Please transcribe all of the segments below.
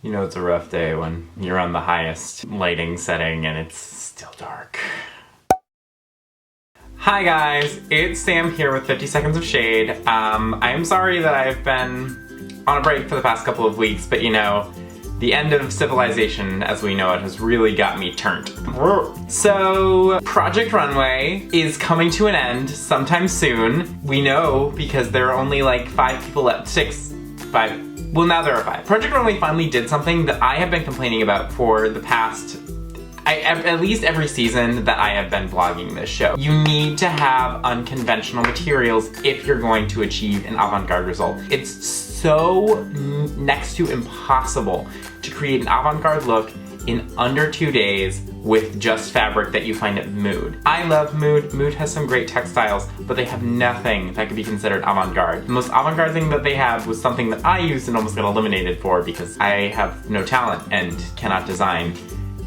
You know it's a rough day when you're on the highest lighting setting and it's still dark. Hi guys, it's Sam here with 50 Seconds of Shade. I'm sorry that I've been on a break for the past couple of weeks, but you know, the end of civilization as we know it has really got me turned. So, Project Runway is coming to an end sometime soon. We know because there are only like 5 people left, 5. Well, now there are 5. Project Runway finally did something that I have been complaining about for the past, at least every season that I have been vlogging this show. You need to have unconventional materials if you're going to achieve an avant-garde result. It's so next to impossible to create an avant-garde look in under 2 days with just fabric that you find at Mood. I love Mood. Mood has some great textiles, but they have nothing that could be considered avant-garde. The most avant-garde thing that they have was something that I used and almost got eliminated for because I have no talent and cannot design.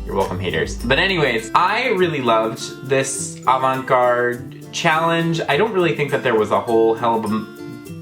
You're welcome, haters. But anyways, I really loved this avant-garde challenge. I don't really think that there was a whole hell of a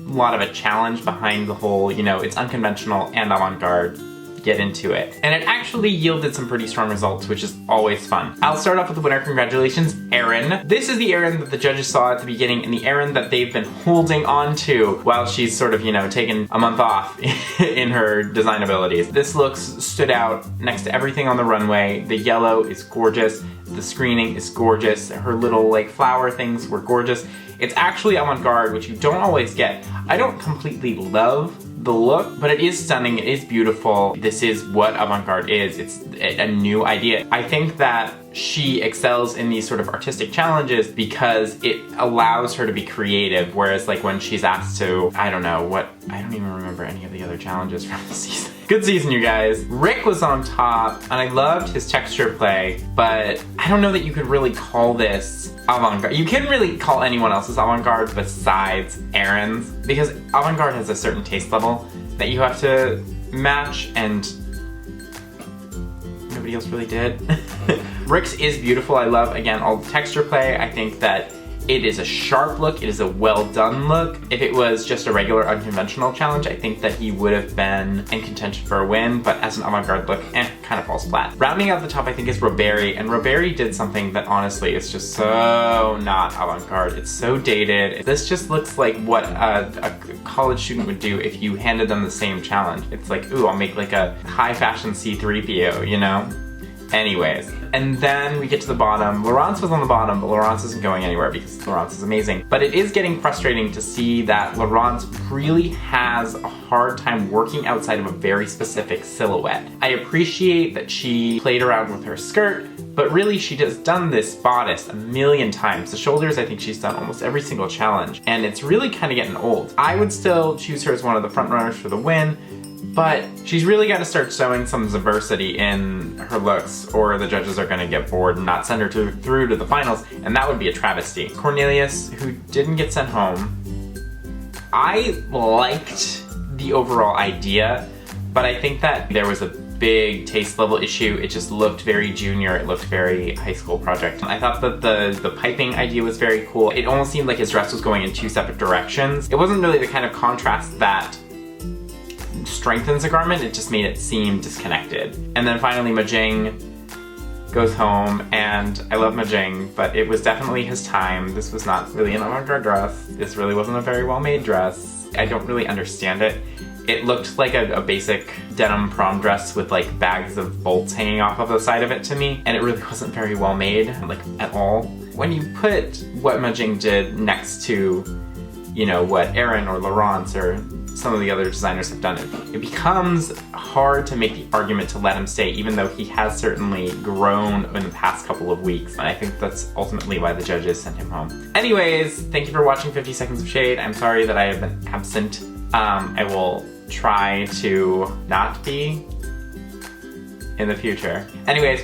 lot of a challenge behind the whole, you know, it's unconventional and avant-garde. Get into it. And it actually yielded some pretty strong results, which is always fun. I'll start off with the winner. Congratulations, Erin. This is the Erin that the judges saw at the beginning and the Erin that they've been holding on to while she's sort of, you know, taken a month off in her design abilities. This look stood out next to everything on the runway. The yellow is gorgeous. The screening is gorgeous. Her little like flower things were gorgeous. It's actually avant-garde, which you don't always get. I don't completely love the look, but it is stunning, it is beautiful. This is what avant-garde is. It's a new idea. I think that she excels in these sort of artistic challenges because it allows her to be creative, whereas like when she's asked to, I don't even remember any of the other challenges from the season. Good season, you guys. Rick was on top, and I loved his texture play, but I don't know that you could really call this avant-garde. You can't really call anyone else's avant-garde besides Erin's, because avant-garde has a certain taste level that you have to match, and nobody else really did. Rick's is beautiful. I love, again, all the texture play. I think that it is a sharp look, it is a well done look. If it was just a regular unconventional challenge, I think that he would have been in contention for a win, but as an avant-garde look, kind of falls flat. Rounding out the top, I think, is Roberi, and Roberi did something that honestly is just so not avant-garde. It's so dated. This just looks like what a college student would do if you handed them the same challenge. It's like, ooh, I'll make like a high fashion C-3PO, you know? Anyways, and then we get to the bottom. Laurence was on the bottom, but Laurence isn't going anywhere because Laurence is amazing. But it is getting frustrating to see that Laurence really has a hard time working outside of a very specific silhouette. I appreciate that she played around with her skirt, but really she has done this bodice a million times. The shoulders, I think she's done almost every single challenge, and it's really kind of getting old. I would still choose her as one of the front runners for the win, but she's really got to start showing some diversity in her looks or the judges are going to get bored and not send her through to the finals, and that would be a travesty. Cornelius, who didn't get sent home, I liked the overall idea, but I think that there was a big taste level issue. It just looked very junior, it looked very high school project. I thought that the piping idea was very cool. It almost seemed like his dress was going in 2 separate directions. It wasn't really the kind of contrast that strengthens a garment, it just made it seem disconnected. And then finally Majang goes home, and I love Majang, but it was definitely his time. This was not really an avant-garde dress. This really wasn't a very well-made dress. I don't really understand it. It looked like a basic denim prom dress with like bags of bolts hanging off of the side of it to me, and it really wasn't very well made, like at all. When you put what Majang did next to, you know, what Erin or Laurence or some of the other designers have done, it becomes hard to make the argument to let him stay, even though he has certainly grown in the past couple of weeks. And I think that's ultimately why the judges sent him home. Anyways, thank you for watching 50 Seconds of Shade. I'm sorry that I have been absent. I will try to not be in the future. Anyways,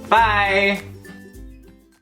bye!